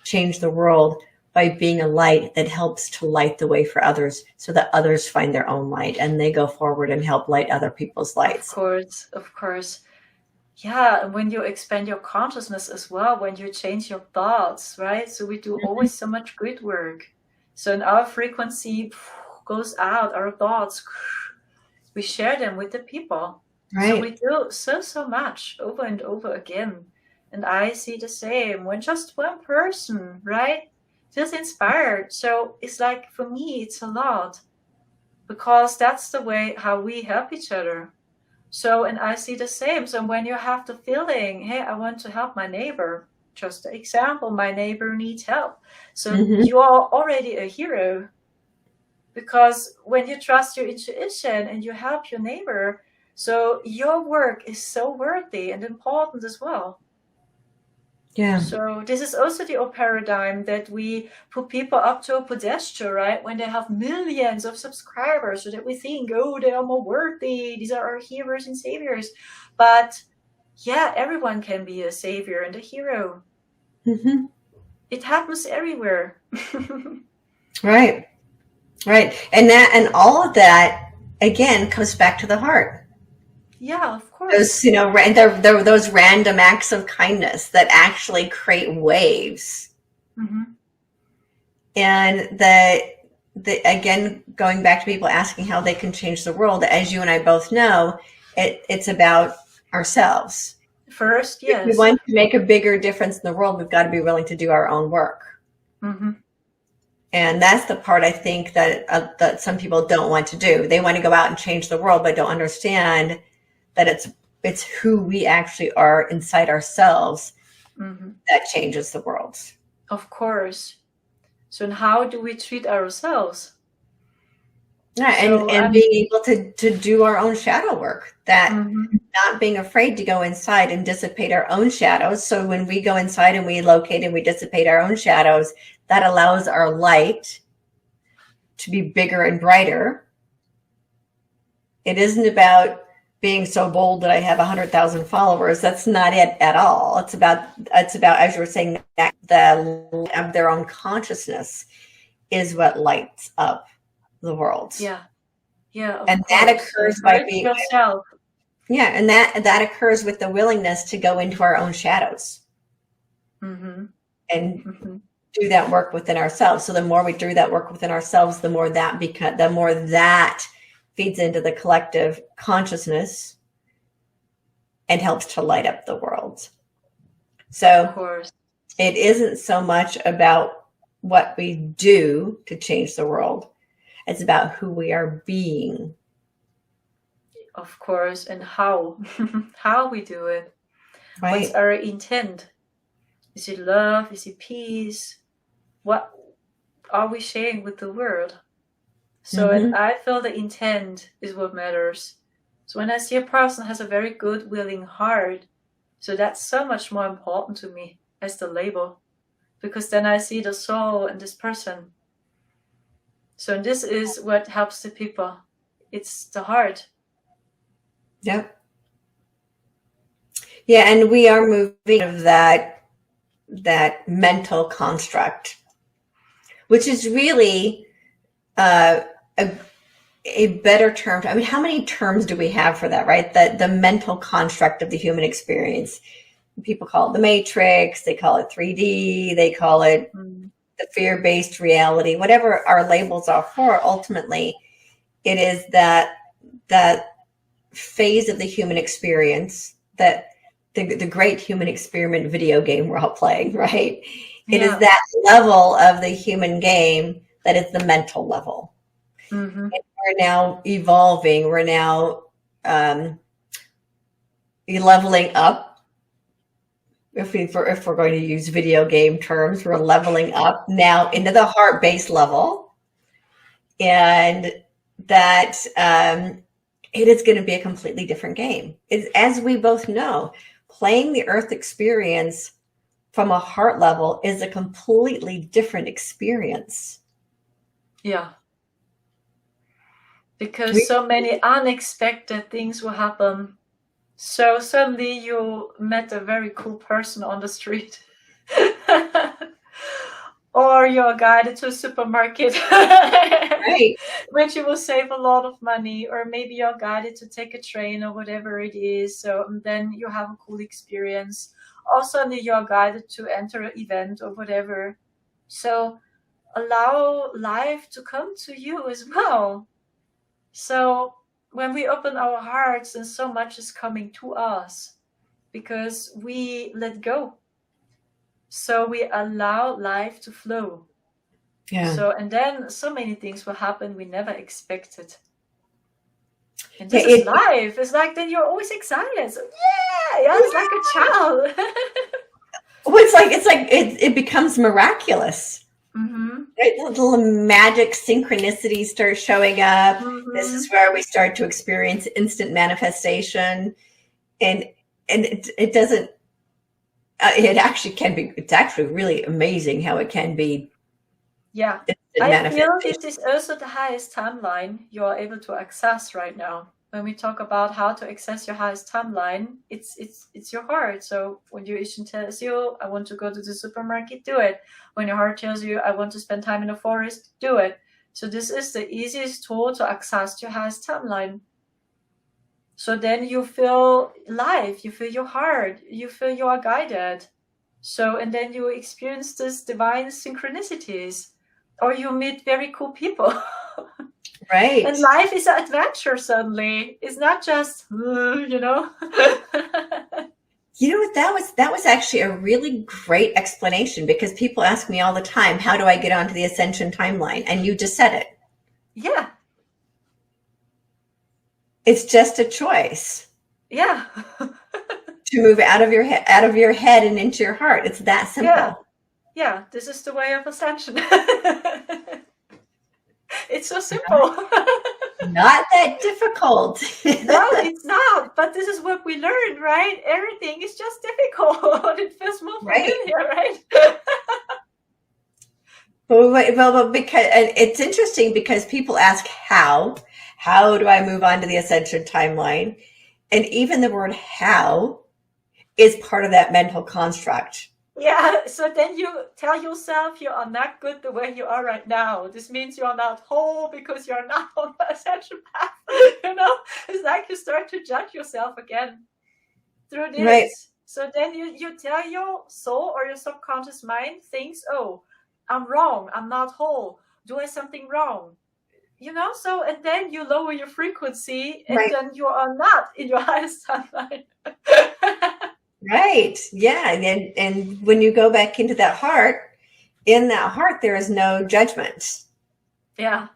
change the world by being a light that helps to light the way for others so that others find their own light and they go forward and help light other people's lights. Of course. Yeah, and when you expand your consciousness as well, when you change your thoughts, right? So we do always so much good work. So in our frequency goes out, our thoughts, we share them with the people. Right. So we do so much over and over again. And I see the same when just one person, right, feels inspired. So it's like, for me, it's a lot, because that's the way how we help each other. So, and I see the same. So when you have the feeling, hey, I want to help my neighbor, just an example, my neighbor needs help. So you are already a hero, because when you trust your intuition and you help your neighbor, so your work is so worthy and important as well. Yeah. So this is also the old paradigm that we put people up to a pedestal, right? When they have millions of subscribers, so that we think, oh, they are more worthy. These are our heroes and saviors. But yeah, everyone can be a savior and a hero. Mm-hmm. It happens everywhere. Right. And all of that, again, comes back to the heart. Yeah, of course. Those, they're those random acts of kindness that actually create waves. Mm-hmm. And the again, going back to people asking how they can change the world, as you and I both know, it's about ourselves. First, yes. If we want to make a bigger difference in the world, we've got to be willing to do our own work. Mm-hmm. And that's the part I think that some people don't want to do. They want to go out and change the world, but don't understand that it's who we actually are inside ourselves that changes the world. Of course. So how do we treat ourselves? Yeah, and being able to do our own shadow work, that not being afraid to go inside and dissipate our own shadows. So when we go inside and we locate and we dissipate our own shadows, that allows our light to be bigger and brighter. It isn't about being so bold that I have 100,000 followers. That's not it at all. It's about, as you were saying, that of their own consciousness is what lights up the world. Yeah. And that occurs by being yourself. Yeah, and that occurs with the willingness to go into our own shadows and do that work within ourselves. So the more we do that work within ourselves, the more that feeds into the collective consciousness and helps to light up the world. So of course, it isn't so much about what we do to change the world. It's about who we are being. Of course, and how how we do it. Right. What's our intent? Is it love? Is it peace? What are we sharing with the world? So and I feel the intent is what matters. So when I see a person has a very good, willing heart, so that's so much more important to me as the label, because then I see the soul in this person. So this is what helps the people. It's the heart. Yep. Yeah, and we are moving out of that mental construct, which is really a better term. I mean, how many terms do we have for that, right? The mental construct of the human experience. People call it the matrix, they call it 3D, they call it the fear-based reality, whatever our labels are for. Ultimately, it is that phase of the human experience, that the great human experiment video game we're all playing, right? It is that level of the human game that is the mental level. And we're now evolving. We're now leveling up. If we're going to use video game terms, we're leveling up now into the heart-based level, and that it is going to be a completely different game. As we both know, playing the Earth experience from a heart level is a completely different experience. Yeah. Because so many unexpected things will happen. So suddenly you met a very cool person on the street. or you're guided to a supermarket, Right. which you will save a lot of money, or maybe you're guided to take a train or whatever it is. So then you have a cool experience. Also, you're guided to enter an event or whatever. So allow life to come to you as well. So when we open our hearts, and so much is coming to us because we let go. So we allow life to flow. Yeah. So, and then so many things will happen we never expected. And Yeah, this is life. It's like then you're always excited. So yeah, it's like a child. well, it's like it becomes miraculous. Mm-hmm. Right? Little magic synchronicities start showing up. Mm-hmm. This is where we start to experience instant manifestation, and it doesn't. It actually can be. It's actually really amazing how it can be. Yeah, I feel it is also the highest timeline you are able to access right now. When we talk about how to access your highest timeline, it's your heart. So when your intuition tells you, I want to go to the supermarket, do it. When your heart tells you, I want to spend time in the forest, do it. So this is the easiest tool to access your highest timeline. So then you feel life, you feel your heart, you feel you are guided. So, and then you experience this divine synchronicities, or you meet very cool people. Right. And life is an adventure suddenly. It's not just, you know. You know what? That was actually a really great explanation, because people ask me all the time, how do I get onto the ascension timeline? And you just said it. Yeah. It's just a choice. Yeah. To move out of your head and into your heart. It's that simple. Yeah. This is the way of ascension. It's so simple. Not that difficult. No, it's not. But this is what we learned, right? Everything is just difficult. It feels more familiar, right? Well, because it's interesting, because people ask how do I move on to the ascension timeline? And even the word how is part of that mental construct. Yeah, so then you tell yourself you are not good the way you are right now. This means you are not whole because you're not on the ascension path. You know, it's like you start to judge yourself again through this. Right. So then you tell your soul or your subconscious mind things, oh, I'm wrong, I'm not whole, do I something wrong? You know, so, and then you lower your frequency, and then you are not in your highest timeline. Right. Yeah. And when you go back into that heart, in that heart, there is no judgment. Yeah.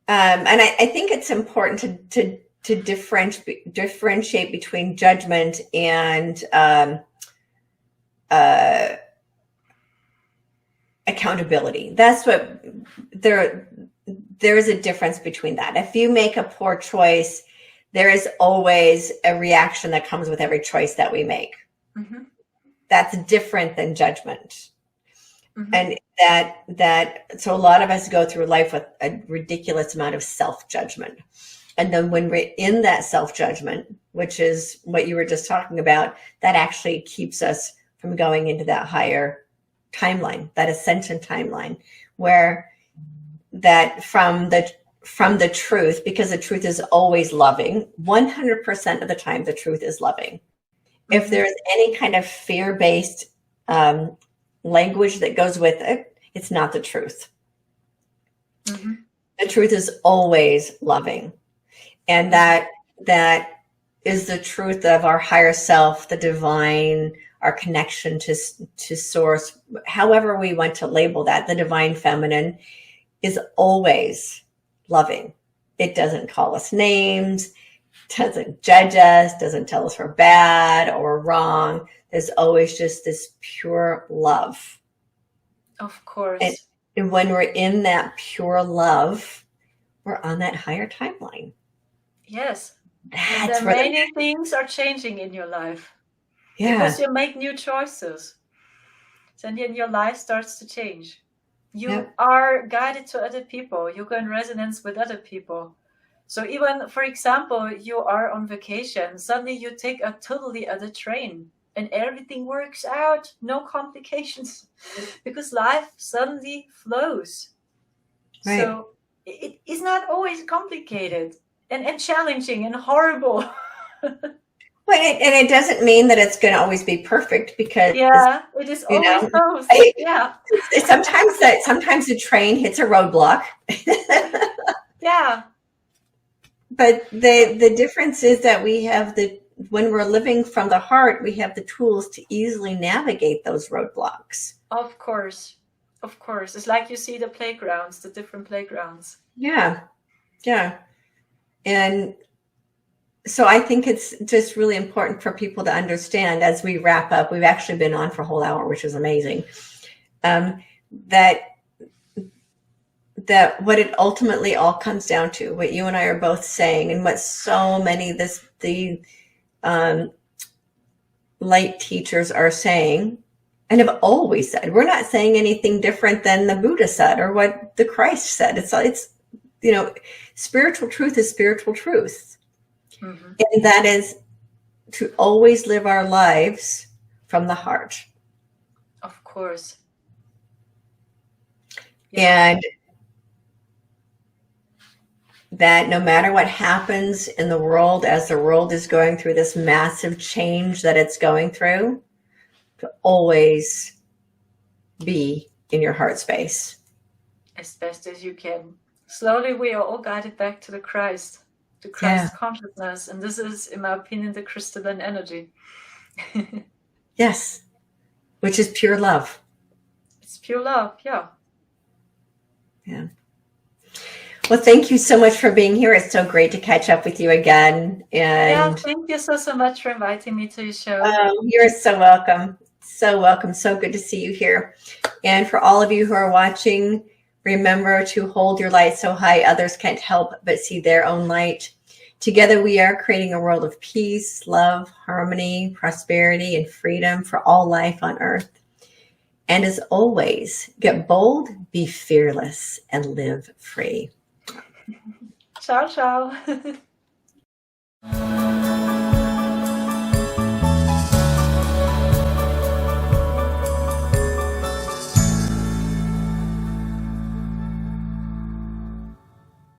And I think it's important to differentiate between judgment and accountability. That's what there is a difference between that. If you make a poor choice, there is always a reaction that comes with every choice that we make. Mm-hmm. That's different than judgment. Mm-hmm. And so a lot of us go through life with a ridiculous amount of self-judgment. And then when we're in that self-judgment, which is what you were just talking about, that actually keeps us from going into that higher timeline, that ascension timeline, where that from the truth, because the truth is always loving, 100% of the time, the truth is loving. Mm-hmm. If there's any kind of fear-based language that goes with it, it's not the truth. Mm-hmm. The truth is always loving. And that is the truth of our higher self, the divine, our connection to source, however we want to label that. The divine feminine is always loving. It doesn't call us names, doesn't judge us, doesn't tell us we're bad or wrong. There's always just this pure love. Of course. And when we're in that pure love, we're on that higher timeline. Yes. That's where many things are changing in your life. Yeah. Because you make new choices. So then your life starts to change. You are guided to other people. You go in resonance with other people. So even, for example, you are on vacation. Suddenly you take a totally other train. and everything works out, no complications, because life suddenly flows. Right. So it is not always complicated and challenging and horrible. Well, and it doesn't mean that it's going to always be perfect, because Yeah, it is you always know, both. Yeah. sometimes the train hits a roadblock. Yeah. But the difference is that when we're living from the heart, we have the tools to easily navigate those roadblocks. Of course. Of course. It's like you see the playgrounds, the different playgrounds. Yeah. Yeah. And so I think it's just really important for people to understand, as we wrap up, we've actually been on for a whole hour, which is amazing, that what it ultimately all comes down to, what you and I are both saying, and what so many the light teachers are saying and have always said. We're not saying anything different than the Buddha said or what the Christ said. It's spiritual truth is spiritual truth. Mm-hmm. And that is to always live our lives from the heart. Of course. Yeah. And that no matter what happens in the world, as the world is going through this massive change that it's going through, to always be in your heart space. As best as you can. Slowly we are all guided back to the Christ consciousness. And this is, in my opinion, the crystalline energy. Yes. Which is pure love. It's pure love, yeah. Yeah. Well, thank you so much for being here. It's so great to catch up with you again. And thank you so much for inviting me to your show. You're so welcome. So welcome. So good to see you here. And for all of you who are watching, remember to hold your light so high others can't help but see their own light. Together we are creating a world of peace, love, harmony, prosperity, and freedom for all life on earth. And as always, get bold, be fearless, and live free. Ciao, ciao.